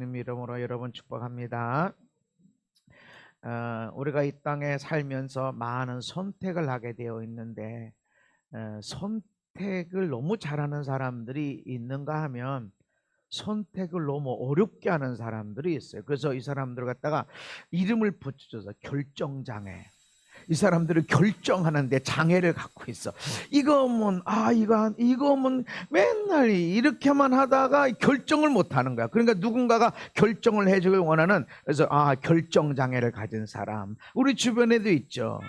주님 이름으로 여러분 축복합니다. 우리가 이 땅에 살면서 많은 선택을 하게 되어 있는데 선택을 너무 잘하는 사람들이 있는가 하면 선택을 너무 어렵게 하는 사람들이 있어요. 그래서 이 사람들 갖다가 이름을 붙여줘서 결정장애. 이 사람들은 결정하는데 장애를 갖고 있어. 이거면 이거면 맨날 이렇게만 하다가 결정을 못 하는 거야. 그러니까 누군가가 결정을 해주길 원하는, 그래서 결정 장애를 가진 사람 우리 주변에도 있죠.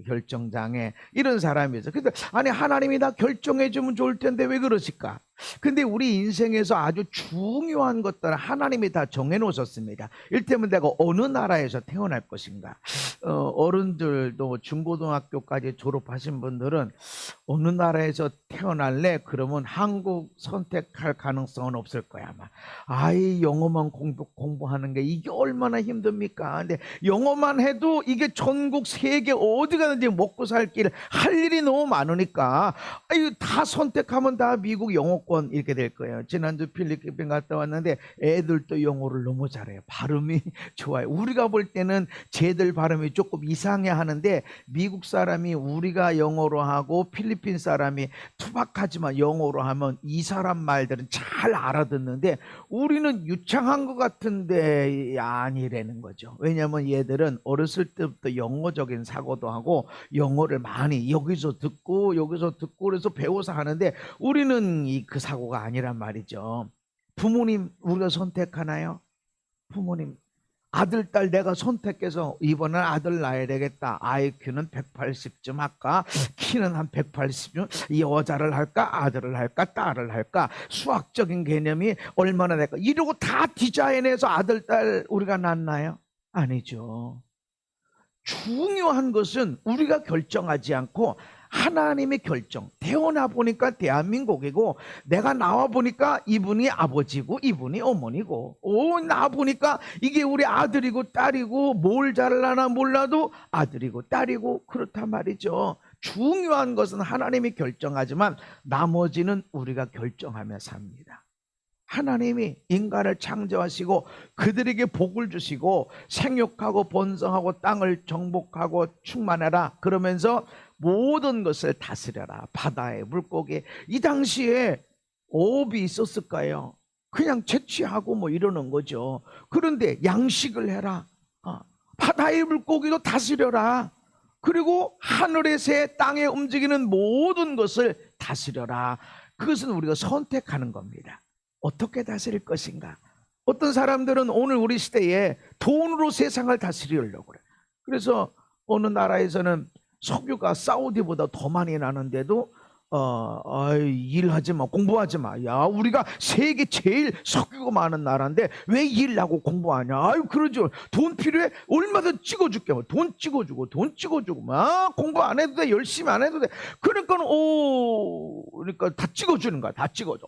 결정 장애 이런 사람이 있어. 근데 아니 하나님이 다 결정해 주면 좋을 텐데 왜 그러실까? 근데 우리 인생에서 아주 중요한 것들은 하나님이 다 정해 놓으셨습니다. 이를테면 내가 어느 나라에서 태어날 것인가. 어른들도 중고등학교까지 졸업하신 분들은 어느 나라에서 태어날래? 그러면 한국 선택할 가능성은 없을 거야 아마. 아이 영어만 공부하는 게 이게 얼마나 힘듭니까? 근데 영어만 해도 이게 전국 세계 어디 가든지 먹고 살 길 할 일이 너무 많으니까 다 선택하면 다 미국 영어권 이렇게 될 거예요. 지난주 필리핀 갔다 왔는데 애들도 영어를 너무 잘해요. 발음이 좋아요. 우리가 볼 때는 쟤들 발음이 조금 이상해 하는데 미국 사람이 우리가 영어로 하고 필리핀 사람이 투박하지만 영어로 하면 이 사람 말들은 잘 알아듣는데 우리는 유창한 것 같은데 아니라는 거죠. 왜냐하면 얘들은 어렸을 때부터 영어적인 사고도 하고 영어를 많이 여기서 듣고 그래서 배워서 하는데 우리는 그 사고가 아니란 말이죠. 부모님 우리가 선택하나요? 부모님 아들 딸 내가 선택해서 이번엔 아들 낳아야 되겠다. IQ는 180쯤 할까? 키는 한 180쯤. 여자를 할까? 아들을 할까? 딸을 할까? 수학적인 개념이 얼마나 될까? 이러고 다 디자인해서 아들 딸 우리가 낳나요? 아니죠. 중요한 것은 우리가 결정하지 않고 하나님의 결정. 태어나 보니까 대한민국이고 내가 나와 보니까 이분이 아버지고 이분이 어머니고 나 보니까 이게 우리 아들이고 딸이고 뭘 잘하나 몰라도 아들이고 딸이고 그렇단 말이죠. 중요한 것은 하나님이 결정하지만 나머지는 우리가 결정하며 삽니다. 하나님이 인간을 창조하시고 그들에게 복을 주시고 생육하고 번성하고 땅을 정복하고 충만해라 그러면서 모든 것을 다스려라. 바다의 물고기. 이 당시에 어업이 있었을까요? 그냥 채취하고 뭐 이러는 거죠. 그런데 양식을 해라. 바다의 물고기도 다스려라. 그리고 하늘의 새, 땅에 움직이는 모든 것을 다스려라. 그것은 우리가 선택하는 겁니다. 어떻게 다스릴 것인가? 어떤 사람들은 오늘 우리 시대에 돈으로 세상을 다스리려고 그래. 그래서 어느 나라에서는 석유가 사우디보다 더 많이 나는데도 일하지 마, 공부하지 마. 야, 우리가 세계 제일 석유가 많은 나라인데 왜 일하고 공부하냐? 아유, 그러죠. 돈 필요해? 얼마든 찍어줄게. 돈 찍어주고, 공부 안 해도 돼. 열심히 안 해도 돼. 그러니까 다 찍어주는 거야. 다 찍어줘.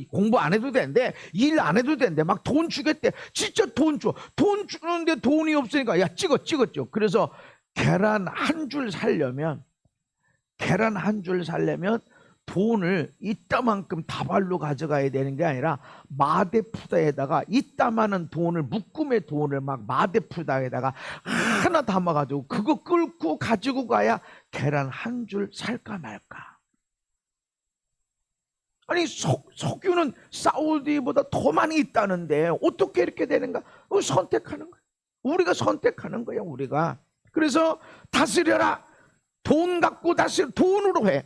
공부 안 해도 되는데, 일 안 해도 되는데, 막 돈 주겠대. 진짜 돈 줘. 돈 주는데 돈이 없으니까, 야, 찍어. 그래서 계란 한 줄 살려면 돈을 이따만큼 다발로 가져가야 되는 게 아니라 마대푸다에다가 이따만한 돈을 묶음의 돈을 막 마대푸다에다가 하나 담아가지고 그거 끌고 가지고 가야 계란 한 줄 살까 말까. 아니 석유는 사우디보다 더 많이 있다는데 어떻게 이렇게 되는가? 선택하는 거야. 우리가 선택하는 거야. 우리가. 그래서 다스려라. 돈 갖고 다스려. 돈으로 해.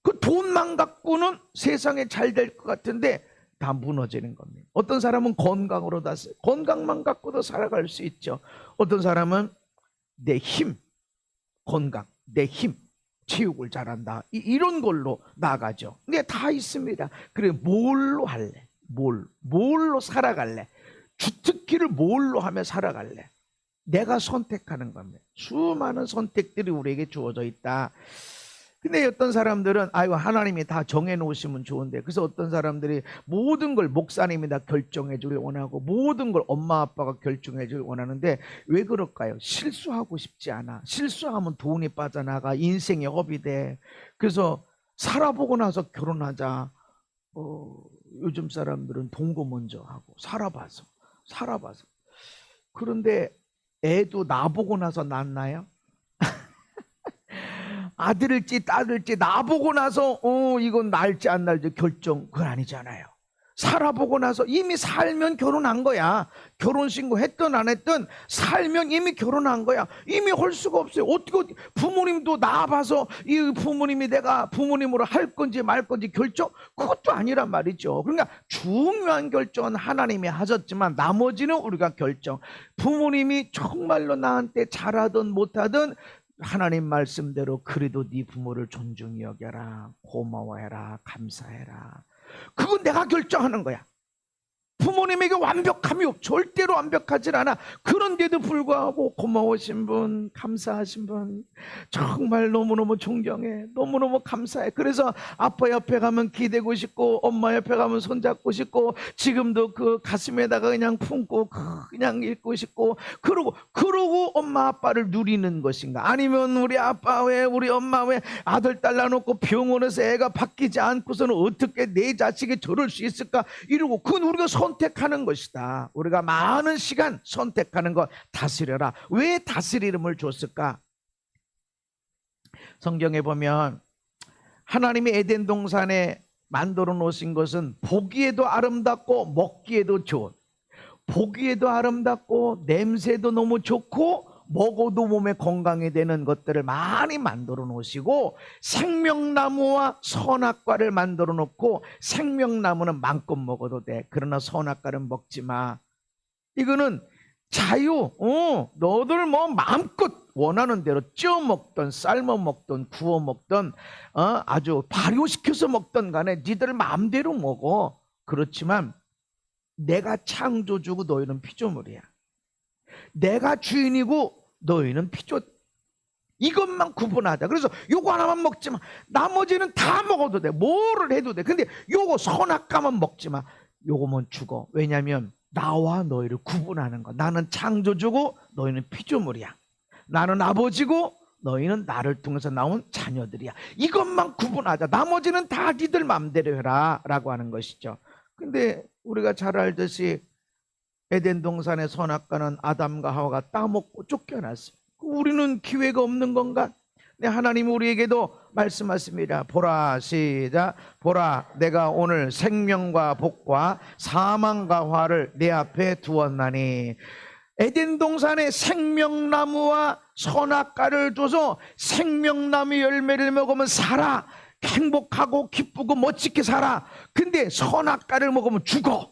그 돈만 갖고는 세상에 잘 될 것 같은데 다 무너지는 겁니다. 어떤 사람은 건강으로 다스려. 건강만 갖고도 살아갈 수 있죠. 어떤 사람은 내 힘, 건강, 내 힘, 체육을 잘한다. 이런 걸로 나가죠. 근데 다 있습니다. 그래 뭘로 할래? 뭘로 살아갈래? 주특기를 뭘로 하며 살아갈래? 내가 선택하는 겁니다. 수많은 선택들이 우리에게 주어져 있다. 근데 어떤 사람들은 하나님이 다 정해놓으시면 좋은데, 그래서 어떤 사람들이 모든 걸 목사님이 다 결정해 주길 원하고 모든 걸 엄마 아빠가 결정해 주길 원하는데 왜 그럴까요? 실수하고 싶지 않아. 실수하면 돈이 빠져나가. 인생이 업이 돼. 그래서 살아보고 나서 결혼하자. 요즘 사람들은 동거 먼저 하고 살아봐서. 그런데 애도 나보고 나서 낳나요? 아들일지 딸일지 나보고 나서 이건 날지 안 날지 결정, 그건 아니잖아요. 살아보고 나서 이미 살면 결혼한 거야. 결혼신고 했든 안 했든 살면 이미 결혼한 거야. 이미 할 수가 없어요. 어떻게 부모님도 나와봐서 이 부모님이 내가 부모님으로 할 건지 말 건지 결정? 그것도 아니란 말이죠. 그러니까 중요한 결정은 하나님이 하셨지만 나머지는 우리가 결정. 부모님이 정말로 나한테 잘하든 못하든 하나님 말씀대로 그래도 네 부모를 존중히 여겨라, 고마워해라, 감사해라. 그건 내가 결정하는 거야. 부모님에게 완벽함이 절대로 완벽하지 않아. 그런데도 불구하고 고마우신 분, 감사하신 분 정말 너무너무 존경해, 너무너무 감사해. 그래서 아빠 옆에 가면 기대고 싶고 엄마 옆에 가면 손잡고 싶고 지금도 그 가슴에다가 그냥 품고 그냥 읽고 싶고 그러고 엄마 아빠를 누리는 것인가? 아니면 우리 아빠 왜 우리 엄마 왜 아들 딸 낳아놓고 병원에서 애가 바뀌지 않고서는 어떻게 내 자식이 저럴 수 있을까? 이러고 그건 우리가 선택하는 것이다. 우리가 많은 시간 선택하는 것. 다스려라. 왜 다스림을 줬을까? 성경에 보면 하나님이 에덴 동산에 만들어 놓으신 것은 보기에도 아름답고 먹기에도 좋은, 보기에도 아름답고 냄새도 너무 좋고 먹어도 몸에 건강이 되는 것들을 많이 만들어 놓으시고 생명나무와 선악과를 만들어 놓고 생명나무는 마음껏 먹어도 돼. 그러나 선악과는 먹지 마. 이거는 자유. 너들 뭐 마음껏 원하는 대로 쪄 먹던 삶아 먹던 구워 먹던 아주 발효시켜서 먹던 간에 니들 마음대로 먹어. 그렇지만 내가 창조주고 너희는 피조물이야. 내가 주인이고 너희는 피조. 이것만 구분하자. 그래서 요거 하나만 먹지 마. 나머지는 다 먹어도 돼. 뭐를 해도 돼. 근데 요거 선악과만 먹지 마. 요거면 죽어. 왜냐하면 나와 너희를 구분하는 거. 나는 창조주고 너희는 피조물이야. 나는 아버지고 너희는 나를 통해서 나온 자녀들이야. 이것만 구분하자. 나머지는 다 니들 마음대로 해라 라고 하는 것이죠. 근데 우리가 잘 알듯이 에덴 동산의 선악과는 아담과 하와가 따먹고 쫓겨났어요. 우리는 기회가 없는 건가? 네, 하나님이 우리에게도 말씀하십니다. 보라, 시작. 보라, 내가 오늘 생명과 복과 사망과 화를 내 앞에 두었나니. 에덴 동산에 생명나무와 선악과를 줘서 생명나무 열매를 먹으면 살아. 행복하고 기쁘고 멋지게 살아. 근데 선악과를 먹으면 죽어.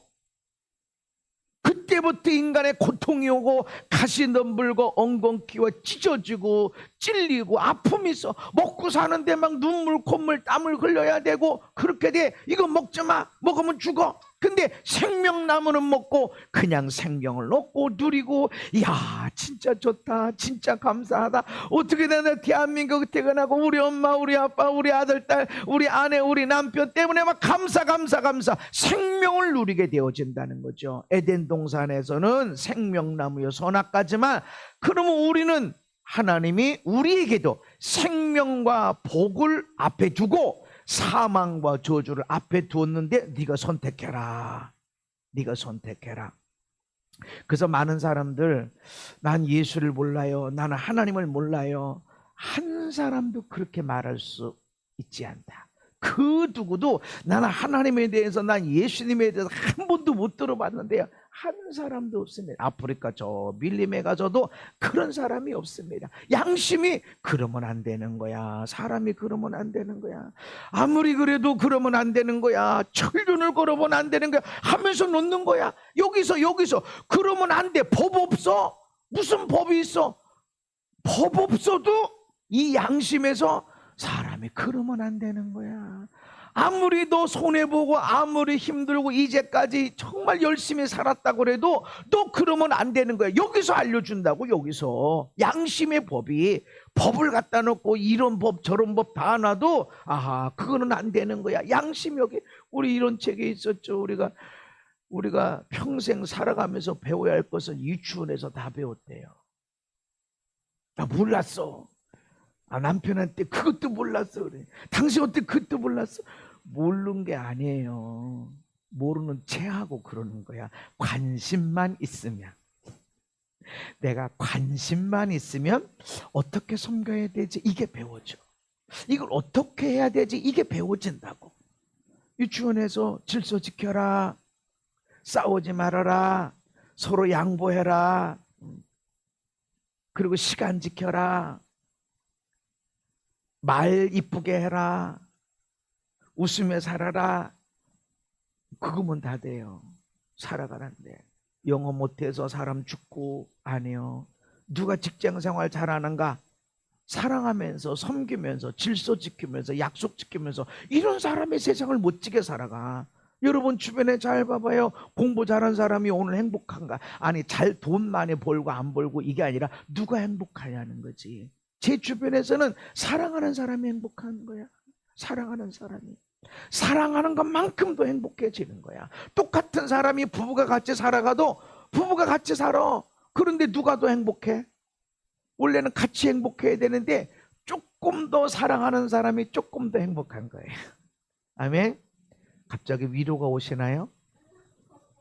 그때부터 인간의 고통이 오고 가시 넘불고 엉겅퀴와 찢어지고 찔리고 아픔이 있어. 먹고 사는데 막 눈물 콧물 땀을 흘려야 되고 그렇게 돼. 이거 먹지 마. 먹으면 죽어. 근데 생명나무는 먹고 그냥 생명을 얻고 누리고, 이야 진짜 좋다, 진짜 감사하다. 어떻게 내가 대한민국에 태어나고 우리 엄마 우리 아빠 우리 아들 딸 우리 아내 우리 남편 때문에 막 감사 생명을 누리게 되어진다는 거죠. 에덴 동산에서는 생명나무요 선악과지만, 그러면 우리는 하나님이 우리에게도 생명과 복을 앞에 두고 사망과 저주를 앞에 두었는데 네가 선택해라. 네가 선택해라. 그래서 많은 사람들 난 예수를 몰라요, 나는 하나님을 몰라요. 한 사람도 그렇게 말할 수 있지 않다. 그 누구도 나는 하나님에 대해서 난 예수님에 대해서 한 번도 못 들어봤는데요, 한 사람도 없습니다. 아프리카 저 밀림에 가서도 그런 사람이 없습니다. 양심이 그러면 안 되는 거야. 사람이 그러면 안 되는 거야. 아무리 그래도 그러면 안 되는 거야. 철륜을 걸어보면 안 되는 거야 하면서 놓는 거야. 여기서 그러면 안 돼. 법 없어? 무슨 법이 있어? 법 없어도 이 양심에서 사람이 그러면 안 되는 거야. 아무리 너 손해보고 아무리 힘들고 이제까지 정말 열심히 살았다고 해도 너 그러면 안 되는 거야. 여기서 알려준다고. 여기서 양심의 법이, 법을 갖다 놓고 이런 법 저런 법 다 놔도 아하 그거는 안 되는 거야. 양심. 여기 우리 이런 책에 있었죠. 우리가 평생 살아가면서 배워야 할 것은 유치원에서 다 배웠대요. 나 몰랐어. 남편한테 그것도 몰랐어. 그래. 당신 어때 그것도 몰랐어? 모르는 게 아니에요. 모르는 체하고 그러는 거야. 관심만 있으면. 내가 관심만 있으면 어떻게 섬겨야 되지? 이게 배워져. 이걸 어떻게 해야 되지? 이게 배워진다고. 유치원에서 질서 지켜라. 싸우지 말아라. 서로 양보해라. 그리고 시간 지켜라. 말 이쁘게 해라. 웃으며 살아라. 그거면 다 돼요. 살아가는데. 영어 못해서 사람 죽고 아니요. 누가 직장생활 잘하는가? 사랑하면서 섬기면서 질서 지키면서 약속 지키면서 이런 사람이 세상을 멋지게 살아가. 여러분 주변에 잘 봐봐요. 공부 잘한 사람이 오늘 행복한가? 아니 잘 돈 많이 벌고 안 벌고 이게 아니라 누가 행복하냐는 거지. 제 주변에서는 사랑하는 사람이 행복한 거야. 사랑하는 사람이. 사랑하는 것만큼도 행복해지는 거야. 똑같은 사람이 부부가 같이 살아가도 부부가 같이 살아. 그런데 누가 더 행복해? 원래는 같이 행복해야 되는데 조금 더 사랑하는 사람이 조금 더 행복한 거예요. 아멘. 갑자기 위로가 오시나요?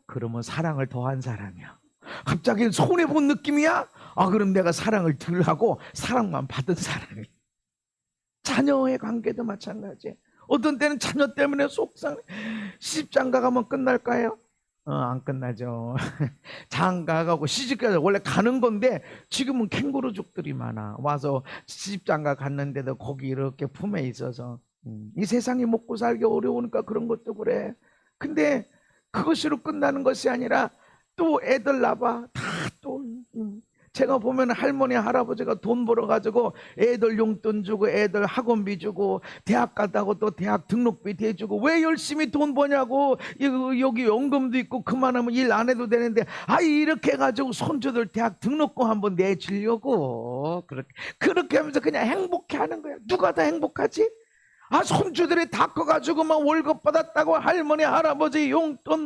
그러면 사랑을 더한 사람이야. 갑자기 손해본 느낌이야? 아 그럼 내가 사랑을 덜 하고 사랑만 받은 사람이. 자녀의 관계도 마찬가지. 어떤 때는 자녀 때문에 속상해. 시집장가 가면 끝날까요? 안 끝나죠. 장가 가고 시집가서 원래 가는 건데 지금은 캥거루족들이 많아. 와서 시집장가 갔는데도 거기 이렇게 품에 있어서 이 세상이 먹고 살기 어려우니까 그런 것도 그래. 근데 그것으로 끝나는 것이 아니라 또 애들 낳아. 다 또 제가 보면 할머니 할아버지가 돈 벌어가지고 애들 용돈 주고 애들 학원비 주고 대학 갔다고 또 대학 등록비 대주고 왜 열심히 돈 버냐고. 여기 연금도 있고 그만하면 일 안 해도 되는데 이렇게 해가지고 손주들 대학 등록금 한번 내주려고 그렇게 하면서 그냥 행복해 하는 거야. 누가 더 행복하지? 손주들이 다 커가지고 막 월급 받았다고 할머니 할아버지 용돈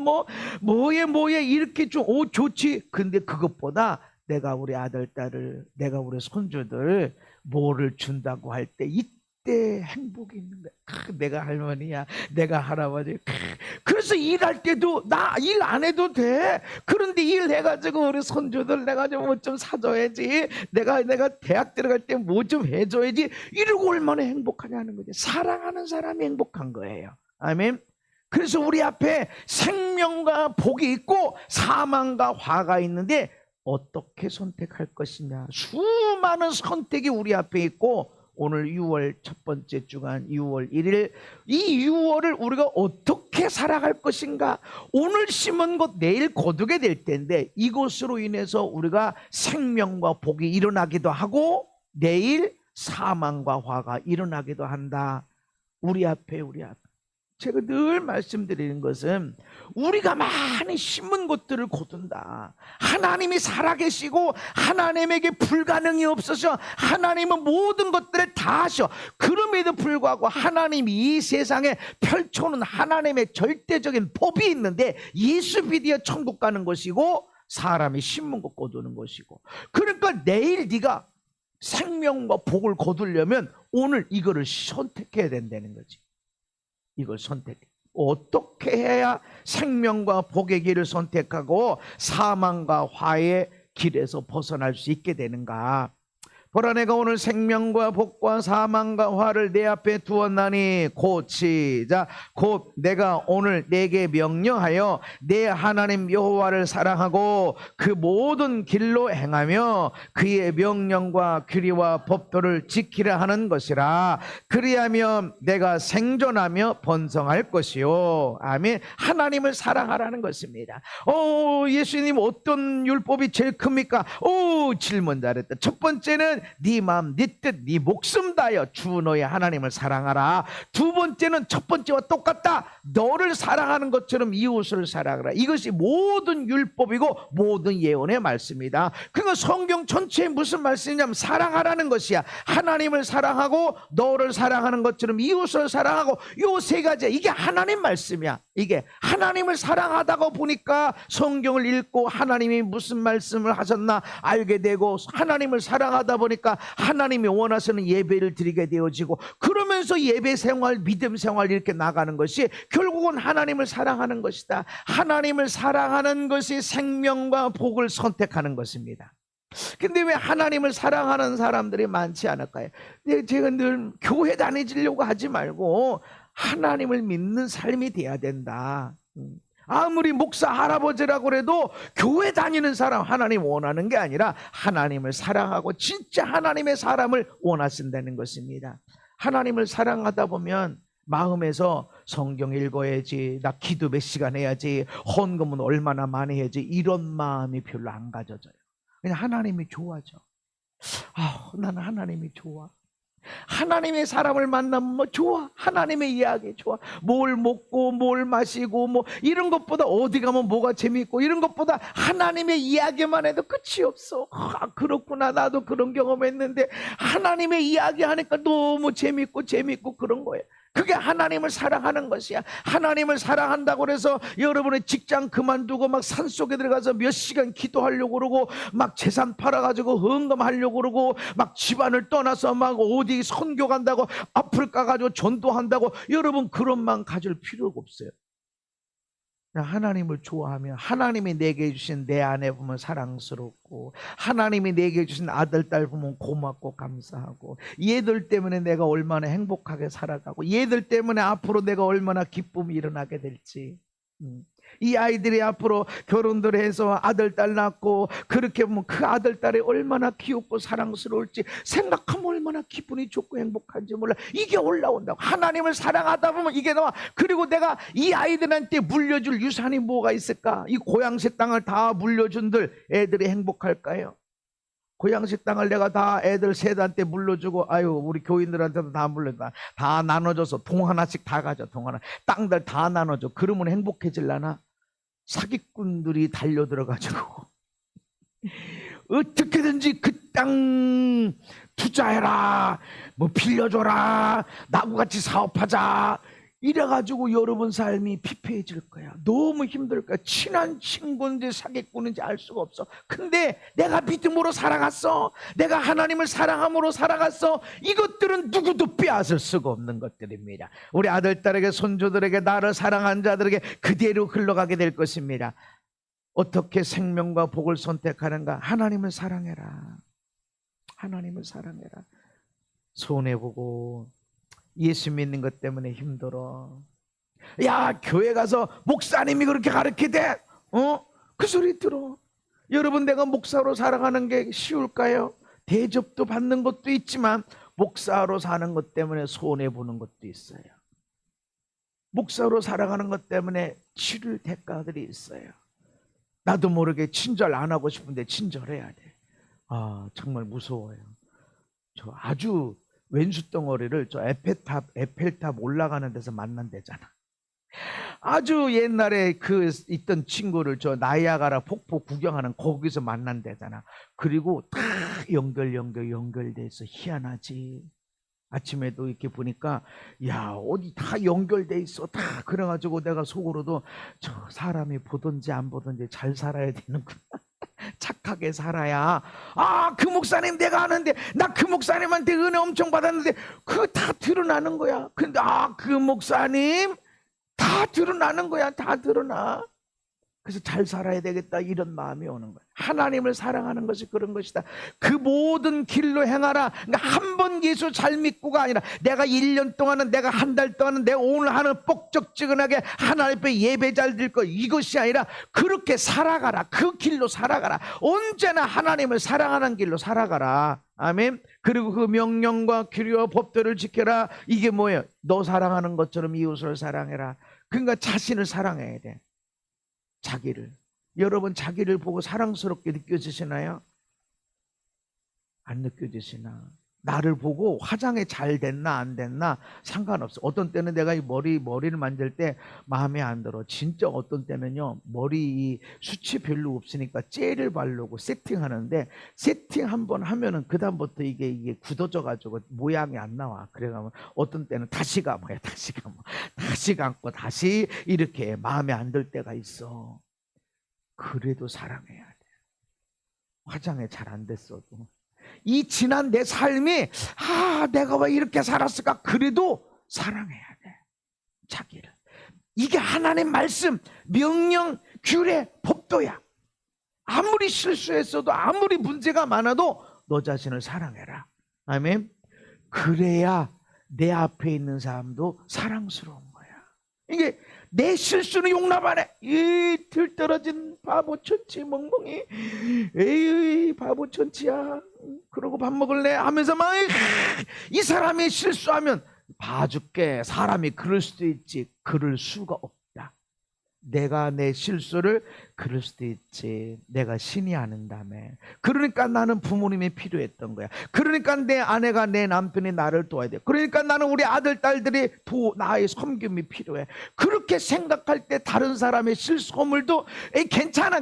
뭐에 이렇게 좀 좋지. 근데 그것보다 내가 우리 아들 딸을 내가 우리 손주들 뭐를 준다고 할 때 이때 행복이 있는 거야. 내가 할머니야 내가 할아버지. 그래서 일할 때도 나 일 안 해도 돼. 그런데 일해가지고 우리 손주들 내가 좀 뭐 좀 사줘야지. 내가 대학 들어갈 때 뭐 좀 해줘야지. 이러고 얼마나 행복하냐는 거지. 사랑하는 사람이 행복한 거예요. 아멘. 그래서 우리 앞에 생명과 복이 있고 사망과 화가 있는데 어떻게 선택할 것이냐. 수많은 선택이 우리 앞에 있고 오늘 6월 첫 번째 주간 6월 1일 이 6월을 우리가 어떻게 살아갈 것인가. 오늘 심은 것 내일 거두게 될 텐데 이것으로 인해서 우리가 생명과 복이 일어나기도 하고 내일 사망과 화가 일어나기도 한다. 우리 앞에 제가 늘 말씀드리는 것은 우리가 많이 심은 것들을 거둔다. 하나님이 살아계시고 하나님에게 불가능이 없어서 하나님은 모든 것들을 다 하셔. 그럼에도 불구하고 하나님이 이 세상에 펼쳐놓은 하나님의 절대적인 법이 있는데 예수 믿어 천국 가는 것이고 사람이 심은 것 거두는 것이고. 그러니까 내일 네가 생명과 복을 거두려면 오늘 이거를 선택해야 된다는 거지. 이걸 선택해. 어떻게 해야 생명과 복의 길을 선택하고 사망과 화의 길에서 벗어날 수 있게 되는가. 보라 내가 오늘 생명과 복과 사망과 화를 내 앞에 두었나니 곧 시작 곧 내가 오늘 내게 명령하여 내 하나님 여호와를 사랑하고 그 모든 길로 행하며 그의 명령과 규례와 법도를 지키려 하는 것이라. 그리하면 내가 생존하며 번성할 것이요. 아멘. 하나님을 사랑하라는 것입니다. 예수님 어떤 율법이 제일 큽니까? 질문 잘했다. 첫 번째는 네 마음 네 뜻 네 목숨 다하여 주 너의 하나님을 사랑하라. 두 번째는 첫 번째와 똑같다. 너를 사랑하는 것처럼 이웃을 사랑하라. 이것이 모든 율법이고 모든 예언의 말씀이다. 그거 성경 전체에 무슨 말씀이냐면 사랑하라는 것이야. 하나님을 사랑하고 너를 사랑하는 것처럼 이웃을 사랑하고 요 세 가지. 이게 하나님 말씀이야. 이게 하나님을 사랑하다가 보니까 성경을 읽고 하나님이 무슨 말씀을 하셨나 알게 되고 하나님을 사랑하다 보니 보니까 하나님이 원하시는 예배를 드리게 되어지고, 그러면서 예배 생활, 믿음 생활 이렇게 나가는 것이 결국은 하나님을 사랑하는 것이다. 하나님을 사랑하는 것이 생명과 복을 선택하는 것입니다. 근데 왜 하나님을 사랑하는 사람들이 많지 않을까요? 제가 늘 교회 다니려고 하지 말고 하나님을 믿는 삶이 돼야 된다. 아무리 목사 할아버지라고 해도 교회 다니는 사람 하나님 원하는 게 아니라 하나님을 사랑하고 진짜 하나님의 사람을 원하신다는 것입니다. 하나님을 사랑하다 보면 마음에서 성경 읽어야지, 나 기도 몇 시간 해야지, 헌금은 얼마나 많이 해야지, 이런 마음이 별로 안 가져져요. 그냥 하나님이 좋아져. 나는 하나님이 좋아. 하나님의 사람을 만나면 뭐 좋아. 하나님의 이야기 좋아. 뭘 먹고 뭘 마시고 뭐 이런 것보다, 어디 가면 뭐가 재밌고 이런 것보다 하나님의 이야기만 해도 끝이 없어. 그렇구나, 나도 그런 경험했는데 하나님의 이야기 하니까 너무 재밌고 그런 거예요. 그게 하나님을 사랑하는 것이야. 하나님을 사랑한다고 해서 여러분의 직장 그만두고 막 산속에 들어가서 몇 시간 기도하려고 그러고, 막 재산 팔아가지고 헌금하려고 그러고, 막 집안을 떠나서 막 어디 선교 간다고 앞을 까가지고 전도한다고, 여러분 그런 마음 가질 필요가 없어요. 하나님을 좋아하면 하나님이 내게 주신 내 아내 보면 사랑스럽고, 하나님이 내게 주신 아들 딸 보면 고맙고 감사하고, 얘들 때문에 내가 얼마나 행복하게 살아가고, 얘들 때문에 앞으로 내가 얼마나 기쁨이 일어나게 될지, 이 아이들이 앞으로 결혼들 해서 아들 딸 낳고 그렇게 보면 그 아들 딸이 얼마나 귀엽고 사랑스러울지 생각하면 얼마나 기분이 좋고 행복한지 몰라. 이게 올라온다고. 하나님을 사랑하다 보면 이게 나와. 그리고 내가 이 아이들한테 물려줄 유산이 뭐가 있을까? 이 고향새 땅을 다 물려준들 애들이 행복할까요? 고향새 땅을 내가 다 애들 셋한테 물려주고, 우리 교인들한테도 다 물려다, 다 나눠줘서 동 하나씩 다 가져. 동 하나, 땅들 다 나눠줘. 그러면 행복해질라나? 사기꾼들이 달려들어가지고 어떻게든지 그 땅 투자해라, 뭐 빌려줘라, 나무같이 사업하자, 이래가지고 여러분 삶이 피폐해질 거야. 너무 힘들 거야. 친한 친구인지 사기꾼인지 알 수가 없어. 근데 내가 믿음으로 살아갔어, 내가 하나님을 사랑함으로 살아갔어, 이것들은 누구도 빼앗을 수가 없는 것들입니다. 우리 아들딸에게 손주들에게 나를 사랑한 자들에게 그대로 흘러가게 될 것입니다. 어떻게 생명과 복을 선택하는가? 하나님을 사랑해라. 하나님을 사랑해라. 손해보고 예수 믿는 것 때문에 힘들어. 야, 교회 가서 목사님이 그렇게 가르치대? 그 소리 들어. 여러분, 내가 목사로 살아가는 게 쉬울까요? 대접도 받는 것도 있지만 목사로 사는 것 때문에 손해보는 것도 있어요. 목사로 살아가는 것 때문에 치를 대가들이 있어요. 나도 모르게 친절 안 하고 싶은데 친절해야 돼. 정말 무서워요. 저 아주 왼수 덩어리를 저 에펠탑 올라가는 데서 만난대잖아. 아주 옛날에 그 있던 친구를 저 나이아가라 폭포 구경하는 거기서 만난대잖아. 그리고 다 연결돼서 희한하지. 아침에도 이렇게 보니까 야, 어디 다 연결돼 있어 다. 그래가지고 내가 속으로도 저 사람이 보든지 안 보든지 잘 살아야 되는구나. 착하게 살아야. 그 목사님 내가 아는데, 나 그 목사님한테 은혜 엄청 받았는데, 그거 다 드러나는 거야. 근데 그 목사님 다 드러나는 거야. 다 드러나. 그래서 잘 살아야 되겠다, 이런 마음이 오는 거야. 하나님을 사랑하는 것이 그런 것이다. 그 모든 길로 행하라. 그러니까 한 번 예수 잘 믿고가 아니라 내가 1년 동안은, 내가 한 달 동안은, 내가 오늘 하는 뻑적지근하게 하나님 앞에 예배 잘 드릴 거, 이것이 아니라 그렇게 살아가라. 그 길로 살아가라. 언제나 하나님을 사랑하는 길로 살아가라. 아멘. 그리고 그 명령과 규례와 법도를 지켜라. 이게 뭐예요? 너 사랑하는 것처럼 이웃을 사랑해라. 그러니까 자신을 사랑해야 돼. 자기를. 여러분, 자기를 보고 사랑스럽게 느껴지시나요? 안 느껴지시나? 나를 보고 화장이 잘 됐나 안 됐나 상관없어. 어떤 때는 내가 이 머리를 만질 때 마음에 안 들어. 진짜 어떤 때는요, 머리 숱이 별로 없으니까 젤을 바르고 세팅하는데, 세팅 한번 하면은 그 다음부터 이게 굳어져 가지고 모양이 안 나와. 그래가면 어떤 때는 다시 감고 다시 이렇게 마음에 안 들 때가 있어. 그래도 사랑해야 돼. 화장이 잘 안 됐어도. 이 지난 내 삶이 내가 왜 이렇게 살았을까? 그래도 사랑해야 돼, 자기를. 이게 하나님 말씀, 명령, 규례, 법도야. 아무리 실수했어도, 아무리 문제가 많아도 너 자신을 사랑해라. 아멘. 그래야 내 앞에 있는 사람도 사랑스러운 거야. 이게 내 실수는 용납 안 해. 이 들떨어진 바보 천치 멍멍이, 에이 바보 천치야, 그러고 밥 먹을래 하면서 막 이 사람이 실수하면 봐줄게. 사람이 그럴 수도 있지. 그럴 수가 없다. 내가 내 실수를 그럴 수도 있지. 내가 신이 아는다며. 그러니까 나는 부모님이 필요했던 거야. 그러니까 내 아내가, 내 남편이 나를 도와야 돼. 그러니까 나는 우리 아들, 딸들이 나의 섬김이 필요해. 그렇게 생각할 때 다른 사람의 실수, 허물도 괜찮아.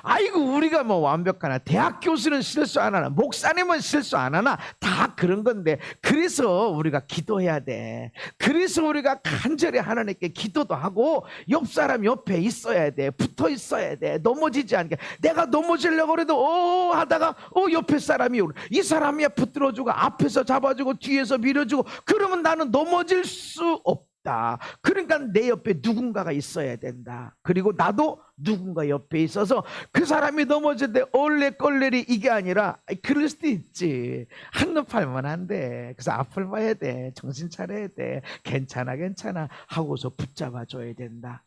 아이고 우리가 뭐 완벽하나. 대학 교수는 실수 안 하나. 목사님은 실수 안 하나. 다 그런 건데, 그래서 우리가 기도해야 돼. 그래서 우리가 간절히 하나님께 기도도 하고 옆 사람 옆에 있어야 돼. 붙어 있어야 돼. 넘어지지 않게. 내가 넘어지려고 해도 하다가 옆에 사람이 오고, 이 사람이 붙들어주고 앞에서 잡아주고 뒤에서 밀어주고, 그러면 나는 넘어질 수 없다. 그러니까 내 옆에 누군가가 있어야 된다. 그리고 나도 누군가 옆에 있어서 그 사람이 넘어질 때 얼레껄레리 이게 아니라, 그럴 수도 있지. 한눈 팔면 안 돼. 그래서 앞을 봐야 돼. 정신 차려야 돼. 괜찮아 하고서 붙잡아 줘야 된다.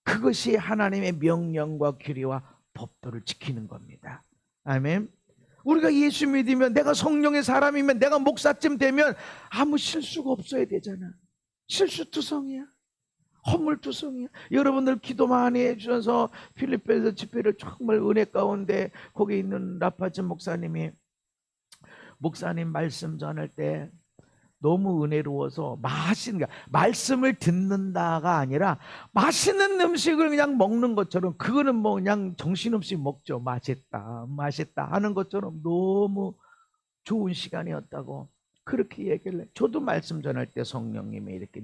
그것이 하나님의 명령과 규례와 법도를 지키는 겁니다. 아멘. 우리가 예수 믿으면, 내가 성령의 사람이면, 내가 목사쯤 되면 아무 실수가 없어야 되잖아. 실수투성이야. 허물투성이야. 여러분들 기도 많이 해주셔서 필리핀에서 집회를 정말 은혜 가운데, 거기 있는 라파즈 목사님 말씀 전할 때 너무 은혜로워서, 말씀을 듣는다가 아니라 맛있는 음식을 그냥 먹는 것처럼, 그거는 뭐 그냥 정신없이 먹죠. 맛있다 하는 것처럼 너무 좋은 시간이었다고 그렇게 얘기를 해. 저도 말씀 전할 때 성령님이 이렇게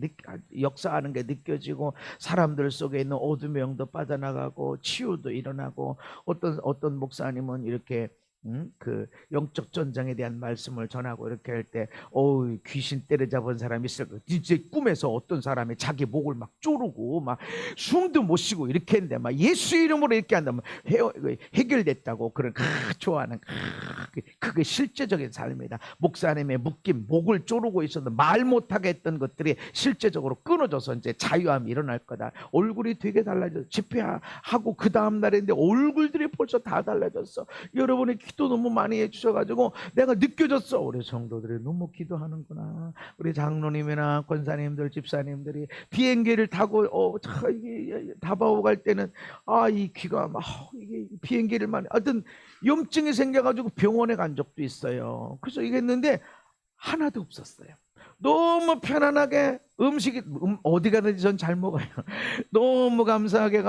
역사하는 게 느껴지고, 사람들 속에 있는 어둠의 영도 빠져나가고 치유도 일어나고, 어떤 목사님은 이렇게 그 영적 전쟁에 대한 말씀을 전하고 이렇게 할 때, 귀신 때려잡은 사람이 있을 거야. 진짜 꿈에서 어떤 사람이 자기 목을 막 조르고 막 숨도 못 쉬고 이렇게 했는데, 막 예수 이름으로 이렇게 한다면 해결됐다고. 그런 좋아하는 그게 실제적인 삶이다. 목사님의 묶인 목을 조르고 있었던, 말 못하게 했던 것들이 실제적으로 끊어져서 이제 자유함이 일어날 거다. 얼굴이 되게 달라졌어. 집회하고 그 다음 날인데 얼굴들이 벌써 다 달라졌어. 여러분이 기도 너무 많이 해주셔가지고 내가 느껴졌어. 우리 성도들이 너무 기도하는구나. 우리 장로님이나 권사님들, 집사님들이 비행기를 타고 이게 다바오 갈 때는 이 귀가 막 이게 비행기를 많이, 어떤 염증이 생겨가지고 병원에 간 적도 있어요. 그래서 이게 했는데 하나도 없었어요. 너무 편안하게 음식이 어디 가든지 전 잘 먹어요. 너무 감사하게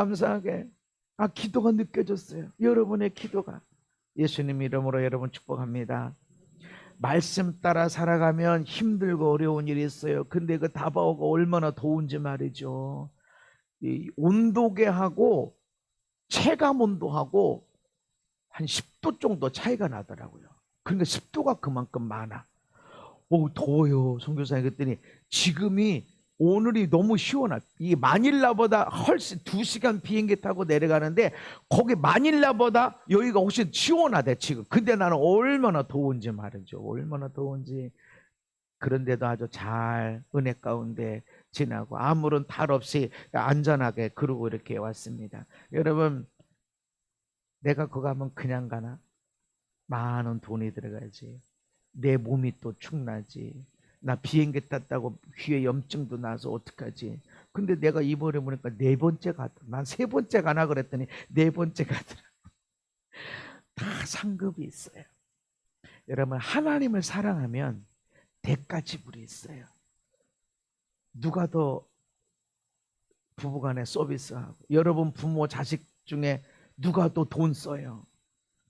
기도가 느껴졌어요. 여러분의 기도가. 예수님 이름으로 여러분 축복합니다. 말씀 따라 살아가면 힘들고 어려운 일이 있어요. 근데 그 다바오가 얼마나 더운지 말이죠. 이 온도계하고 체감 온도하고 한 10도 정도 차이가 나더라고요. 그러니까 습도가 그만큼 많아. 더워요. 선교사님 그랬더니 지금이, 오늘이 너무 시원하다. 이 마닐라보다 훨씬 2시간 비행기 타고 내려가는데, 거기 마닐라보다 여기가 훨씬 시원하대 지금. 근데 나는 얼마나 더운지 말이죠. 얼마나 더운지. 그런데도 아주 잘 은혜 가운데 지나고 아무런 탈 없이 안전하게 그러고 이렇게 왔습니다. 여러분, 내가 거기 가면 그냥 가나? 많은 돈이 들어가지. 내 몸이 또 축나지. 나 비행기 탔다고 귀에 염증도 나서 어떡하지? 근데 내가 이번에 보니까 4번째 가더라. 난 3번째 가나 그랬더니 4번째 가더라. 다 상급이 있어요. 여러분, 하나님을 사랑하면 대가 지불이 있어요. 누가 더 부부간에 서비스하고, 여러분 부모 자식 중에 누가 더 돈 써요?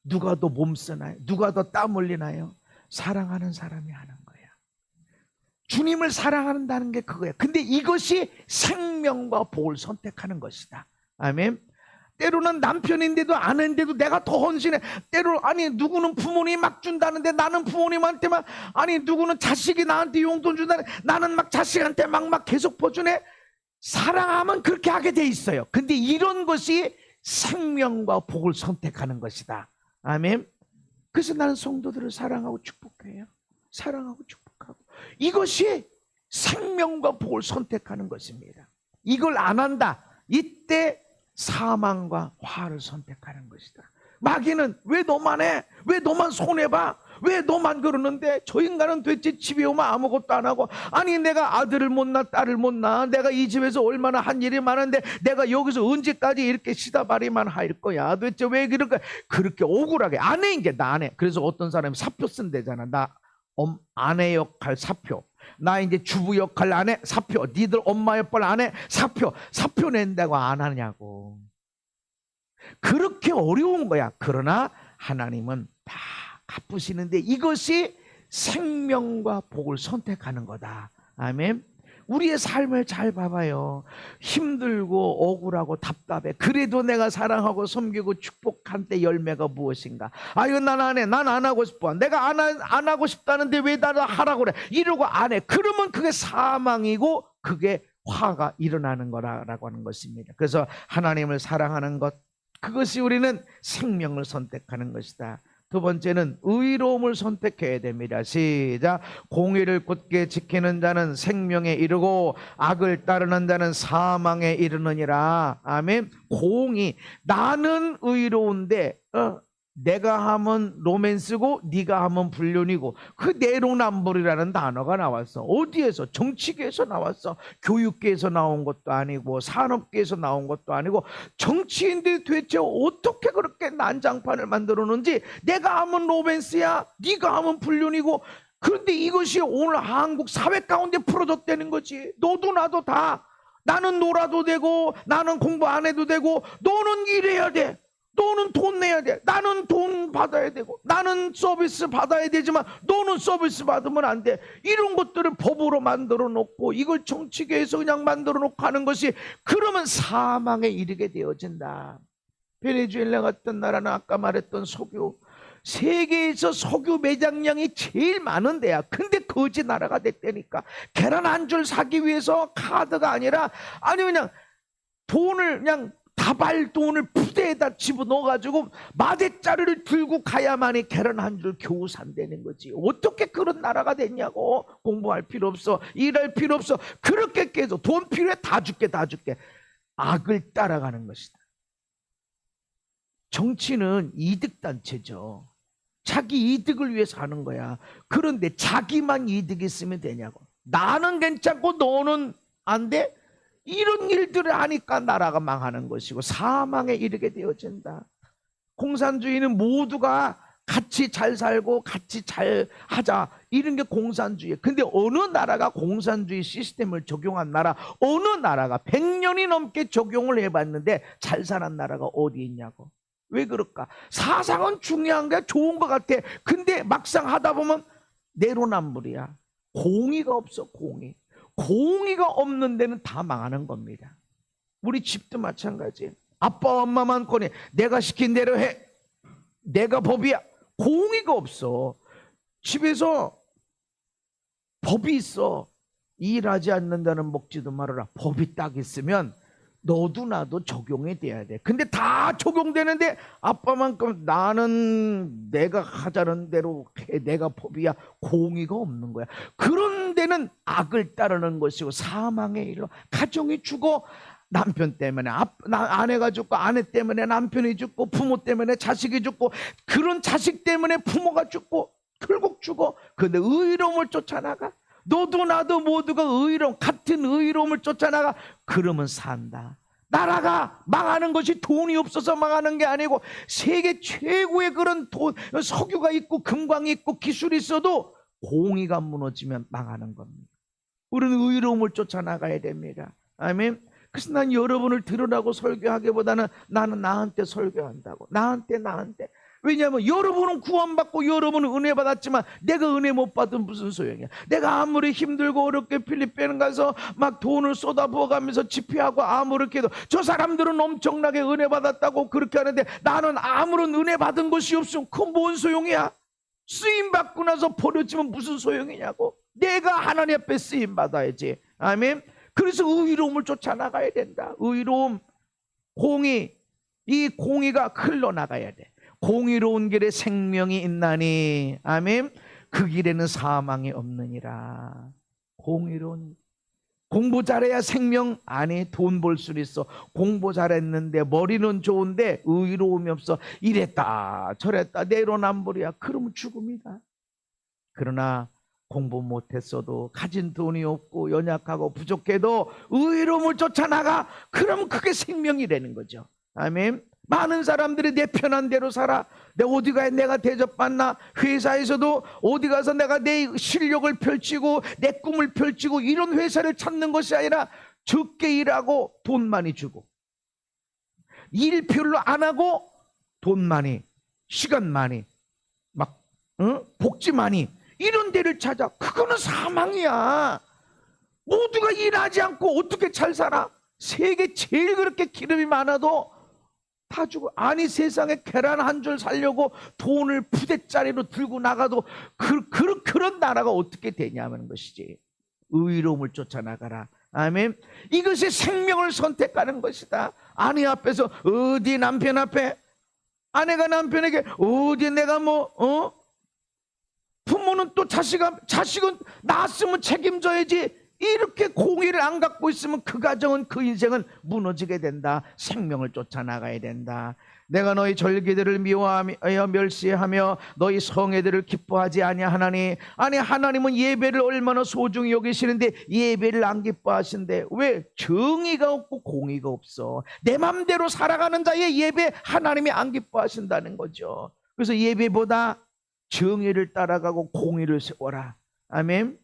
누가 더 몸 쓰나요? 누가 더 땀 흘리나요? 사랑하는 사람이 하는 거예요. 주님을 사랑한다는 게 그거예요. 근데 이것이 생명과 복을 선택하는 것이다. 아멘. 때로는 남편인데도 아내인데도 내가 더 헌신해. 때로 아니 누구는 부모님이 막 준다는데 나는 부모님한테만, 아니 누구는 자식이 나한테 용돈 준다는데 나는 막 자식한테 막 계속 퍼주네. 사랑하면 그렇게 하게 돼 있어요. 근데 이런 것이 생명과 복을 선택하는 것이다. 아멘. 그래서 나는 성도들을 사랑하고 축복해요. 사랑하고 축복하고. 이것이 생명과 복을 선택하는 것입니다. 이걸 안 한다. 이때 사망과 화를 선택하는 것이다. 마귀는 왜 너만 해? 왜 너만 손해봐? 왜 너만 그러는데? 저 인간은 도대체 집에 오면 아무것도 안 하고, 아니 내가 아들을 못 낳아 딸을 못 낳아, 내가 이 집에서 얼마나 한 일이 많은데 내가 여기서 언제까지 이렇게 시다바리만 할 거야? 도대체 왜 그렇게 억울하게 안 해? 이게 나 안 해. 그래서 어떤 사람이 사표 쓴대잖아. 나 아내 역할 사표, 나 이제 주부 역할 안 해 사표, 니들 엄마 역할 안 해 사표 낸다고 안 하냐고. 그렇게 어려운 거야. 그러나 하나님은 다 갚으시는데 이것이 생명과 복을 선택하는 거다. 아멘. 우리의 삶을 잘 봐봐요. 힘들고 억울하고 답답해. 그래도 내가 사랑하고 섬기고 축복한 때 열매가 무엇인가? 아, 이건 난 안 해. 난 안 하고 싶어. 내가 안 하고 싶다는데 왜 나를 하라고 그래? 이러고 안 해. 그러면 그게 사망이고 그게 화가 일어나는 거라고 하는 것입니다. 그래서 하나님을 사랑하는 것, 그것이 우리는 생명을 선택하는 것이다. 두 번째는 의로움을 선택해야 됩니다. 시작. 공의를 굳게 지키는 자는 생명에 이르고 악을 따르는 자는 사망에 이르느니라. 아멘. 공의. 나는 의로운데 내가 하면 로맨스고 네가 하면 불륜이고, 그 내로남불이라는 단어가 나왔어. 어디에서? 정치계에서 나왔어. 교육계에서 나온 것도 아니고 산업계에서 나온 것도 아니고, 정치인들이 도대체 어떻게 그렇게 난장판을 만들어 놓은지. 내가 하면 로맨스야, 네가 하면 불륜이고. 그런데 이것이 오늘 한국 사회 가운데 풀어졌다는 거지. 너도 나도 다. 나는 놀아도 되고 나는 공부 안 해도 되고, 너는 일해야 돼, 너는 돈 내야 돼, 나는 돈 받아야 되고, 나는 서비스 받아야 되지만 너는 서비스 받으면 안 돼. 이런 것들을 법으로 만들어 놓고 이걸 정치계에서 그냥 만들어 놓고 하는 것이, 그러면 사망에 이르게 되어진다. 베네수엘라 같은 나라는 아까 말했던 석유, 세계에서 석유 매장량이 제일 많은 데야. 근데 거지 나라가 됐다니까. 계란 한 줄 사기 위해서 카드가 아니라, 아니 그냥 돈을, 그냥 다발 돈을 부대에다 집어넣어가지고 마대자루를 들고 가야만이 계란 한 줄 겨우 산다는 거지. 어떻게 그런 나라가 됐냐고. 공부할 필요 없어, 일할 필요 없어, 그렇게 계속 돈 필요해, 다 줄게 다 줄게. 악을 따라가는 것이다. 정치는 이득단체죠. 자기 이득을 위해서 하는 거야. 그런데 자기만 이득이 있으면 되냐고. 나는 괜찮고 너는 안 돼? 이런 일들을 하니까 나라가 망하는 것이고 사망에 이르게 되어진다. 공산주의는 모두가 같이 잘 살고 같이 잘 하자, 이런 게 공산주의. 근데 어느 나라가 공산주의 시스템을 적용한 나라, 어느 나라가 100년이 넘게 적용을 해봤는데 잘 사는 나라가 어디 있냐고. 왜 그럴까? 사상은 중요한 게 좋은 것 같아. 근데 막상 하다 보면 내로남불이야. 공의가 없어. 공의가 없는 데는 다 망하는 겁니다. 우리 집도 마찬가지. 아빠 엄마만 권해. 내가 시킨 대로 해. 내가 법이야. 공의가 없어. 집에서 법이 있어. 일하지 않는다는 먹지도 말아라. 법이 딱 있으면 너도 나도 적용이 돼야 돼. 근데 다 적용되는데 아빠만큼 나는 내가 하자는 대로 해, 내가 법이야. 공의가 없는 거야. 그런 데는 악을 따르는 것이고 사망에 이르러 가정이 죽어. 남편 때문에 아내가 죽고, 아내 때문에 남편이 죽고, 부모 때문에 자식이 죽고, 그런 자식 때문에 부모가 죽고 결국 죽어. 근데 의로움을 쫓아나가. 너도 나도 모두가 같은 의로움을 쫓아나가. 그러면 산다. 나라가 망하는 것이 돈이 없어서 망하는 게 아니고, 세계 최고의 그런 석유가 있고 금광이 있고 기술이 있어도 공의가 무너지면 망하는 겁니다. 우리는 의로움을 쫓아나가야 됩니다. 아멘. 그래서 난 여러분을 드러나고 설교하기보다는 나는 나한테 설교한다고. 나한테 왜냐하면 여러분은 구원받고 여러분은 은혜 받았지만 내가 은혜 못 받으면 무슨 소용이야. 내가 아무리 힘들고 어렵게 필리핀 가서 막 돈을 쏟아부어가면서 집회하고 아무렇게 해도 저 사람들은 엄청나게 은혜 받았다고 그렇게 하는데 나는 아무런 은혜 받은 것이 없으면 그건 뭔 소용이야. 쓰임받고 나서 버려지면 무슨 소용이냐고. 내가 하나님 앞에 쓰임받아야지. 아멘. 그래서 의로움을 쫓아나가야 된다. 의로움, 공의, 이 공의가 흘러나가야 돼. 공의로운 길에 생명이 있나니 아멘. 그 길에는 사망이 없느니라. 공의로운, 공부 잘해야 생명 안에 돈 벌 수 있어. 공부 잘했는데 머리는 좋은데 의로움이 없어. 이랬다 저랬다 내로남불이야. 그러면 죽음이다. 그러나 공부 못했어도 가진 돈이 없고 연약하고 부족해도 의로움을 쫓아나가. 그러면 그게 생명이라는 거죠. 아멘. 많은 사람들이 내 편한 대로 살아. 내 어디 가야 내가 대접받나. 회사에서도 어디 가서 내가 내 실력을 펼치고 내 꿈을 펼치고 이런 회사를 찾는 것이 아니라 적게 일하고 돈 많이 주고 일 별로 안 하고 돈 많이 시간 많이 막 복지 많이 이런 데를 찾아. 그거는 사망이야. 모두가 일하지 않고 어떻게 잘 살아? 세계 제일 그렇게 기름이 많아도 다 죽어. 아니 세상에 계란 한 줄 살려고 돈을 부대짜리로 들고 나가도 그런 나라가 어떻게 되냐는 것이지. 의로움을 쫓아나가라. 아멘. 이것이 생명을 선택하는 것이다. 아내 앞에서 어디 남편 앞에 아내가 남편에게 어디 내가 부모는 또 자식은 낳았으면 책임져야지. 이렇게 공의를 안 갖고 있으면 그 가정은 그 인생은 무너지게 된다. 생명을 쫓아나가야 된다. 내가 너희 절기들을 미워하며 멸시하며 너희 성회들을 기뻐하지 아니하나니. 아니 하나님은 예배를 얼마나 소중히 여기시는데 예배를 안 기뻐하신대. 왜? 정의가 없고 공의가 없어. 내 맘대로 살아가는 자의 예배 하나님이 안 기뻐하신다는 거죠. 그래서 예배보다 정의를 따라가고 공의를 세워라. 아멘.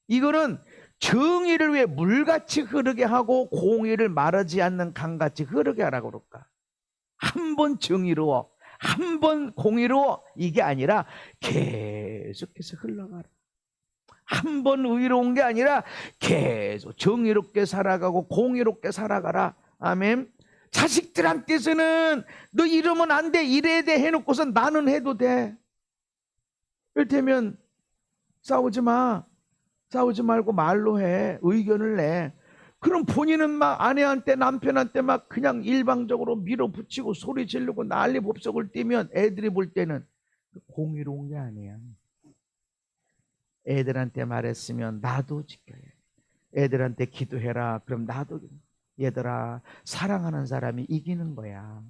이거는 정의를 왜 물같이 흐르게 하고 공의를 마르지 않는 강같이 흐르게 하라고 그럴까? 한 번 정의로워, 한 번 공의로워 이게 아니라 계속해서 흘러가라. 한 번 의로운 게 아니라 계속 정의롭게 살아가고 공의롭게 살아가라. 아멘. 자식들한테서는 너 이러면 안 돼, 이래야 돼 해놓고서 나는 해도 돼. 이를테면 싸우지 마. 싸우지 말고 말로 해. 의견을 내. 그럼 본인은 막 아내한테 남편한테 막 그냥 일방적으로 밀어붙이고 소리 지르고 난리 법석을 띠면 애들이 볼 때는 공의로운 게 아니야. 애들한테 말했으면 나도 지켜야 해. 애들한테 기도해라. 그럼 나도. 얘들아, 사랑하는 사람이 이기는 거야.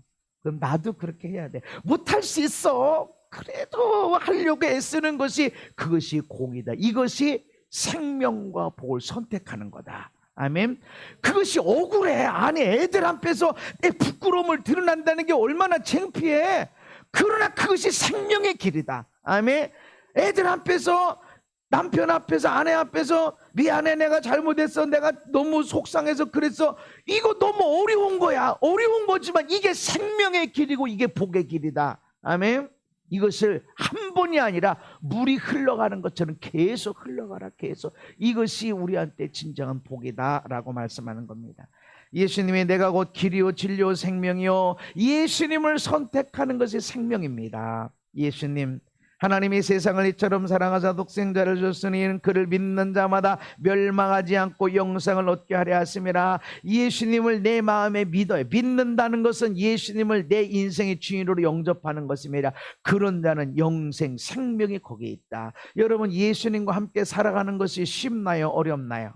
그럼 나도 그렇게 해야 돼. 못할 수 있어. 그래도 하려고 애쓰는 것이 그것이 공이다. 이것이 생명과 복을 선택하는 거다. 아멘. 그것이 억울해. 아니 애들 앞에서 내 부끄러움을 드러난다는 게 얼마나 창피해. 그러나 그것이 생명의 길이다. 아멘. 애들 앞에서, 남편 앞에서, 아내 앞에서 미안해, 내가 잘못했어, 내가 너무 속상해서 그랬어, 이거 너무 어려운 거야. 어려운 거지만 이게 생명의 길이고 이게 복의 길이다. 아멘. 이것을 한 번이 아니라 물이 흘러가는 것처럼 계속 흘러가라. 계속. 이것이 우리한테 진정한 복이다 라고 말씀하는 겁니다. 예수님이 내가 곧 길이요 진리요 생명이요, 예수님을 선택하는 것이 생명입니다. 예수님, 하나님이 세상을 이처럼 사랑하사 독생자를 줬으니 이는 그를 믿는 자마다 멸망하지 않고 영생을 얻게 하려 하심이라. 예수님을 내 마음에 믿어요. 믿는다는 것은 예수님을 내 인생의 주인으로 영접하는 것입니다. 그런 자는 영생, 생명이 거기에 있다. 여러분, 예수님과 함께 살아가는 것이 쉽나요? 어렵나요?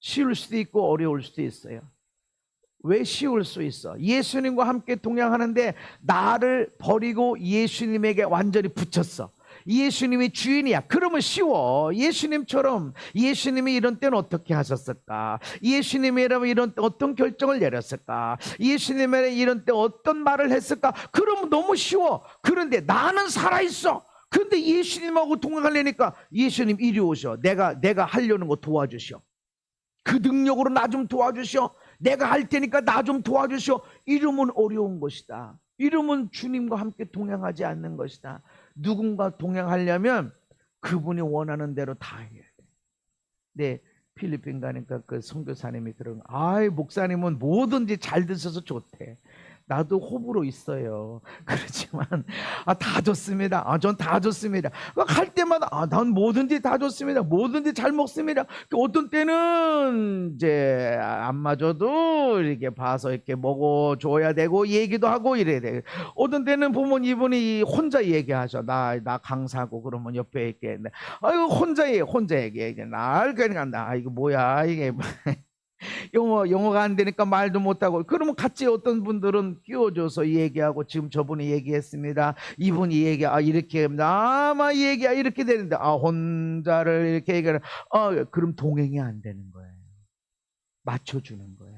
쉬울 수도 있고 어려울 수도 있어요. 왜 쉬울 수 있어? 예수님과 함께 동행하는데 나를 버리고 예수님에게 완전히 붙였어. 예수님이 주인이야. 그러면 쉬워. 예수님처럼, 예수님이 이런 때는 어떻게 하셨을까? 예수님이라면 이런 때 어떤 결정을 내렸을까? 예수님이라면 이런 때 어떤 말을 했을까? 그러면 너무 쉬워. 그런데 나는 살아있어. 그런데 예수님하고 동행하려니까 예수님 이리 오셔. 내가 하려는 거 도와주셔. 그 능력으로 나 좀 도와주셔. 내가 할 테니까 나 좀 도와주시오. 이러면 어려운 것이다. 이러면 주님과 함께 동행하지 않는 것이다. 누군가 동행하려면 그분이 원하는 대로 다 해야 돼. 네, 필리핀 가니까 그 선교사님이 그런 거, 아이 목사님은 뭐든지 잘 드셔서 좋대. 나도 호불호 있어요. 그렇지만 다 좋습니다. 전 다 좋습니다. 갈 때마다 난 뭐든지 다 좋습니다. 뭐든지 잘 먹습니다. 어떤 때는 이제 안 맞아도 이렇게 봐서 이렇게 먹어줘야 되고 얘기도 하고 이래야 돼. 어떤 때는 보면 이분이 혼자 얘기하셔. 나 강사고 그러면 옆에 이렇게 아이고 혼자 얘기해. 날 그러니까 이거 뭐야 이게. 영어가 안 되니까 말도 못하고, 그러면 같이 어떤 분들은 끼워줘서 얘기하고, 지금 저분이 얘기했습니다, 이분이 이렇게 아마 이렇게 되는데 혼자를 이렇게 얘기하는, 그럼 동행이 안 되는 거예요. 맞춰주는 거야.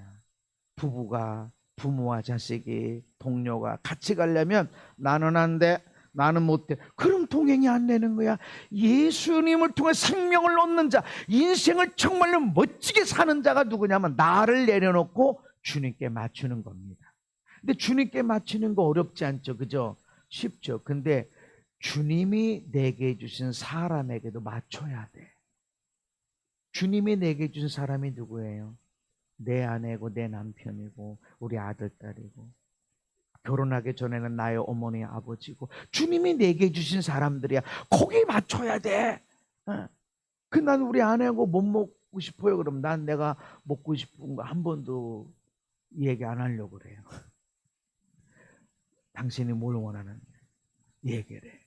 부부가, 부모와 자식이, 동료가 같이 가려면 나는 안 돼, 나는 못해. 그럼 동행이 안 되는 거야. 예수님을 통해 생명을 얻는 자, 인생을 정말로 멋지게 사는 자가 누구냐면 나를 내려놓고 주님께 맞추는 겁니다. 근데 주님께 맞추는 거 어렵지 않죠, 그죠? 쉽죠. 근데 주님이 내게 주신 사람에게도 맞춰야 돼. 주님이 내게 주신 사람이 누구예요? 내 아내고 내 남편이고 우리 아들, 딸이고, 결혼하기 전에는 나의 어머니, 아버지고, 주님이 내게 주신 사람들이야. 거기에 맞춰야 돼. 난 우리 아내하고 못 먹고 싶어요. 그럼 난 내가 먹고 싶은 거 한 번도 얘기 안 하려고 그래요. 당신이 뭘 원하는지 얘기를 해.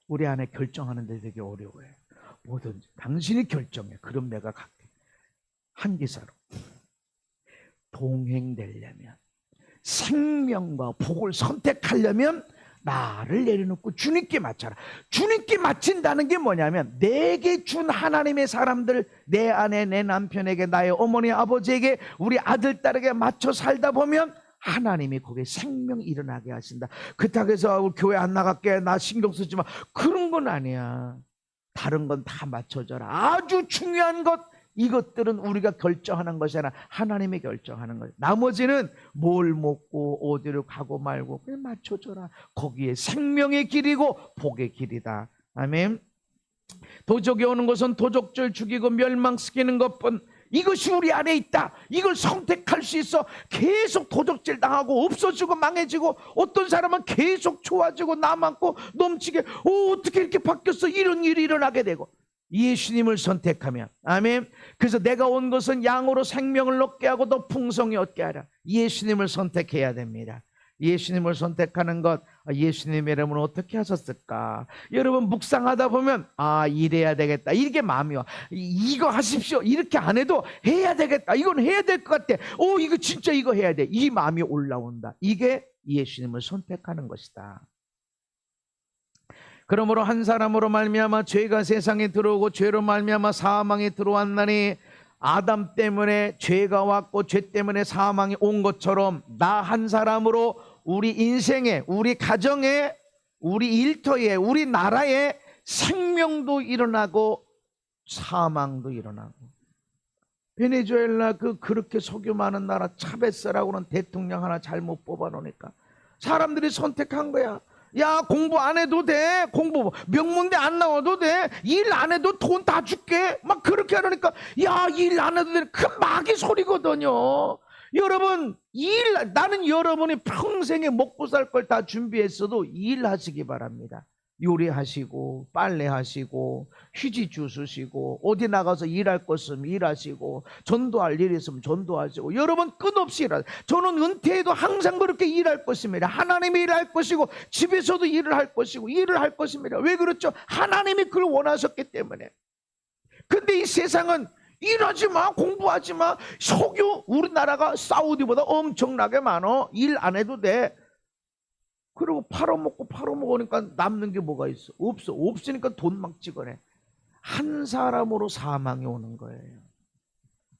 우리 아내 결정하는데 되게 어려워해. 뭐든지 당신이 결정해. 그럼 내가 갈게. 한기사로 동행되려면, 생명과 복을 선택하려면 나를 내려놓고 주님께 맞춰라. 주님께 맞춘다는 게 뭐냐면, 내게 준 하나님의 사람들, 내 아내, 내 남편에게, 나의 어머니, 아버지에게, 우리 아들, 딸에게 맞춰 살다 보면 하나님이 거기에 생명이 일어나게 하신다. 그렇다고 해서 교회 안 나갈게, 나 신경 쓰지 마, 그런 건 아니야. 다른 건 다 맞춰줘라. 아주 중요한 것, 이것들은 우리가 결정하는 것이 아니라 하나님이 결정하는 거예요. 나머지는 뭘 먹고 어디로 가고 말고 그냥 맞춰줘라. 거기에 생명의 길이고 복의 길이다. 아멘. 도적이 오는 것은 도적질 죽이고 멸망시키는 것뿐. 이것이 우리 안에 있다. 이걸 선택할 수 있어. 계속 도적질 당하고 없어지고 망해지고, 어떤 사람은 계속 좋아지고 남았고 넘치게, 어떻게 이렇게 바뀌었어, 이런 일이 일어나게 되고, 예수님을 선택하면, 아멘. 그래서 내가 온 것은 양으로 생명을 얻게 하고 더 풍성히 얻게 하라. 예수님을 선택해야 됩니다. 예수님을 선택하는 것, 예수님의 이름으로 어떻게 하셨을까? 여러분 묵상하다 보면 이래야 되겠다, 이렇게 마음이 와. 이거 하십시오, 이렇게 안 해도 해야 되겠다, 이건 해야 될 것 같아, 이거 진짜 이거 해야 돼, 이 마음이 올라온다. 이게 예수님을 선택하는 것이다. 그러므로 한 사람으로 말미암아 죄가 세상에 들어오고 죄로 말미암아 사망이 들어왔나니, 아담 때문에 죄가 왔고 죄 때문에 사망이 온 것처럼 나 한 사람으로 우리 인생에, 우리 가정에, 우리 일터에, 우리 나라에 생명도 일어나고 사망도 일어나고. 베네수엘라 그렇게 석유 많은 나라 차베스라고는 대통령 하나 잘못 뽑아놓으니까 사람들이 선택한 거야. 야, 공부 안 해도 돼, 공부 명문대 안 나와도 돼, 일 안 해도 돈 다 줄게, 막 그렇게 하니까, 야, 일 안 해도 돼, 그 마귀 소리거든요. 여러분, 나는 여러분이 평생에 먹고 살 걸 다 준비했어도 일하시기 바랍니다. 요리하시고 빨래하시고 휴지 주스시고 어디 나가서 일할 것 있으면 일하시고 전도할 일 있으면 전도하시고, 여러분 끝없이 일하세요. 저는 은퇴해도 항상 그렇게 일할 것입니다. 하나님이 일할 것이고 집에서도 일을 할 것이고 일을 할 것입니다. 왜 그렇죠? 하나님이 그걸 원하셨기 때문에. 근데 이 세상은 일하지 마, 공부하지 마, 석유 우리나라가 사우디보다 엄청나게 많어, 일 안 해도 돼. 그리고 팔아먹으니까 남는 게 뭐가 있어? 없으니까 돈 막 찍어내. 한 사람으로 사망이 오는 거예요.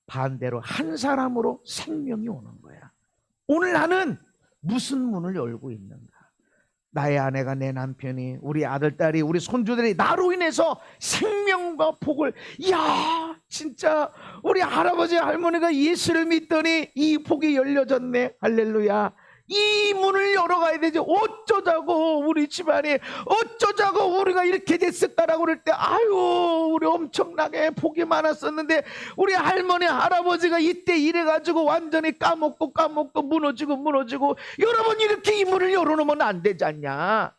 반대로 한 사람으로 생명이 오는 거야. 오늘 나는 무슨 문을 열고 있는가? 나의 아내가, 내 남편이, 우리 아들, 딸이, 우리 손주들이 나로 인해서 생명과 복을, 이야, 진짜 우리 할아버지 할머니가 예수를 믿더니 이 복이 열려졌네, 할렐루야. 이 문을 열어가야 되지. 어쩌자고 우리 집안에, 어쩌자고 우리가 이렇게 됐을까라고 그럴 때, 아유 우리 엄청나게 복이 많았었는데 우리 할머니 할아버지가 이때 이래가지고 완전히 까먹고 무너지고. 여러분, 이렇게 이 문을 열어놓으면 안 되지 않냐.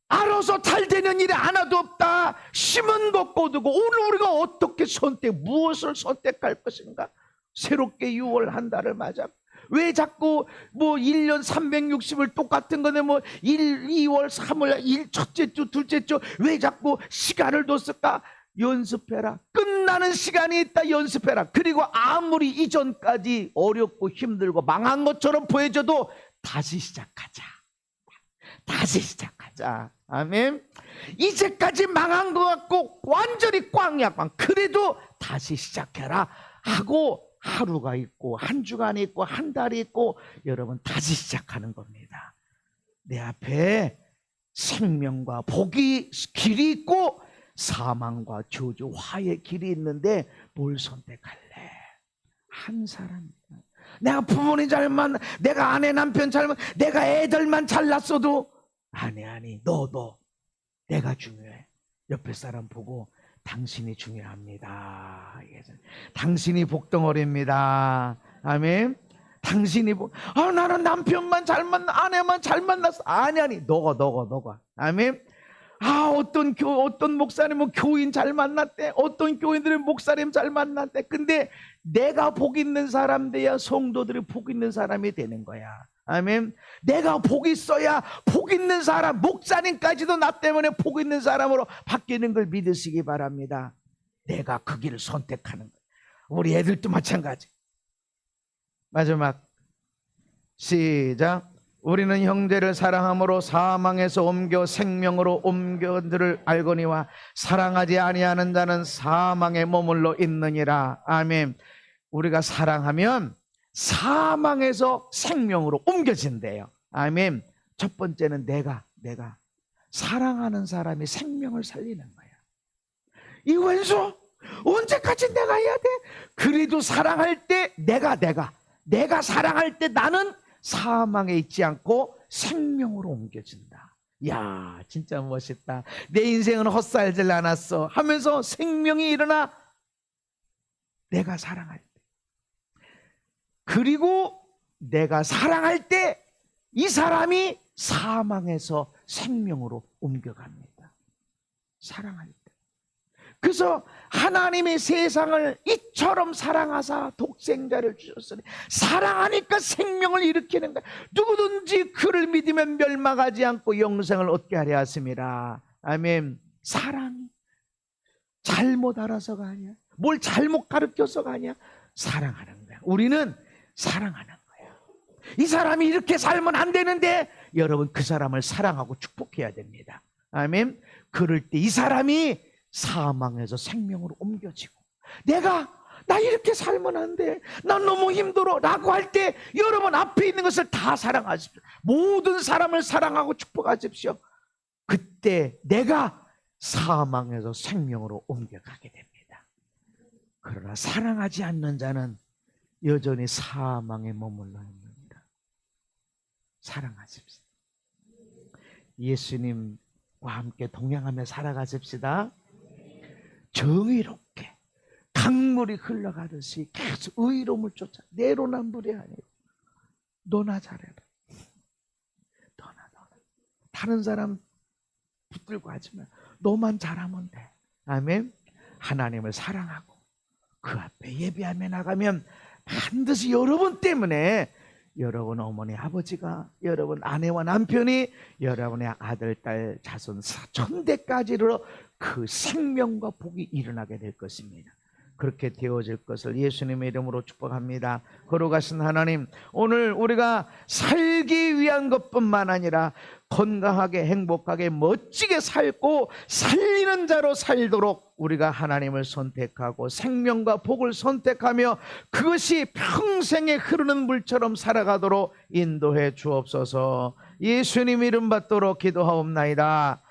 알아서 잘 되는 일이 하나도 없다. 심은 것 거두고. 오늘 우리가 어떻게 무엇을 선택할 것인가. 새롭게 6월 한 달을 맞아. 왜 자꾸 1년 360을 똑같은 거네, 1, 2월, 3월, 첫째 주, 둘째 주, 왜 자꾸 시간을 뒀을까? 연습해라. 끝나는 시간이 있다. 연습해라. 그리고 아무리 이전까지 어렵고 힘들고 망한 것처럼 보여져도 다시 시작하자. 아멘. 이제까지 망한 것 같고 완전히 꽝이야, 꽝. 그래도 다시 시작해라 하고, 하루가 있고 한 주간이 있고 한 달이 있고, 여러분 다시 시작하는 겁니다. 내 앞에 생명과 복이 길이 있고 사망과 저주 화의 길이 있는데 뭘 선택할래? 한 사람이다. 내가 부모님 잘만, 내가 아내 남편 잘만, 내가 애들만 잘났어도 아니 너 내가 중요해. 옆에 사람 보고 당신이 중요합니다. 당신이 복덩어리입니다. 아멘. 당신이 나는 남편만 잘 만나, 아내만 잘 만났어. 아니 너가. 아멘. 어떤 목사님은 교인 잘 만났대. 어떤 교인들은 목사님 잘 만났대. 근데 내가 복 있는 사람 돼야 성도들이 복 있는 사람이 되는 거야. 아멘. 내가 복 있어야 복 있는 사람, 목사님까지도 나 때문에 복 있는 사람으로 바뀌는 걸 믿으시기 바랍니다. 내가 그 길을 선택하는 거야. 우리 애들도 마찬가지. 마지막 시작. 우리는 형제를 사랑함으로 사망에서 옮겨 생명으로 옮겨들을 알거니와 사랑하지 아니하는 자는 사망에 머물러 있느니라. 아멘. 우리가 사랑하면 사망에서 생명으로 옮겨진대요. 아멘. 첫 번째는 내가 사랑하는 사람이 생명을 살리는 거야. 이 왼수 언제까지 내가 해야 돼? 그래도 사랑할 때 내가 사랑할 때 나는 사망에 있지 않고 생명으로 옮겨진다. 야, 진짜 멋있다. 내 인생은 헛살질 않았어 하면서 생명이 일어나. 내가 사랑할 때, 그리고 내가 사랑할 때 이 사람이 사망에서 생명으로 옮겨갑니다. 사랑할 때. 그래서 하나님이 세상을 이처럼 사랑하사 독생자를 주셨으니, 사랑하니까 생명을 일으키는 거야. 누구든지 그를 믿으면 멸망하지 않고 영생을 얻게 하려 하심이라. 아멘. 사랑이 잘못 알아서가 아니야. 뭘 잘못 가르쳐서가 아니야. 사랑하는 거야. 우리는 사랑하는 거야. 이 사람이 이렇게 살면 안 되는데 여러분, 그 사람을 사랑하고 축복해야 됩니다. 아멘. 그럴 때 이 사람이 사망에서 생명으로 옮겨지고, 나 이렇게 살면 안 돼, 난 너무 힘들어 라고 할 때 여러분 앞에 있는 것을 다 사랑하십시오. 모든 사람을 사랑하고 축복하십시오. 그때 내가 사망에서 생명으로 옮겨가게 됩니다. 그러나 사랑하지 않는 자는 여전히 사망에 머물러 있느니라. 사랑하십시오. 예수님과 함께 동행하며 살아가십시다. 정의롭게 강물이 흘러가듯이 계속 의로움을 쫓아. 내로남불이 아니고 너나 잘해라. 너나. 다른 사람 붙들고 하지 마. 너만 잘하면 돼. 아멘. 하나님을 사랑하고 그 앞에 예배하며 나가면 반드시 여러분 때문에 여러분 어머니 아버지가, 여러분 아내와 남편이, 여러분의 아들 딸 자손 천대까지로 그 생명과 복이 일어나게 될 것입니다. 그렇게 되어질 것을 예수님의 이름으로 축복합니다. 거룩하신 하나님, 오늘 우리가 살기 위한 것뿐만 아니라 건강하게 행복하게 멋지게 살고 살리는 자로 살도록 우리가 하나님을 선택하고 생명과 복을 선택하며 그것이 평생에 흐르는 물처럼 살아가도록 인도해 주옵소서. 예수님 이름 받도록 기도하옵나이다.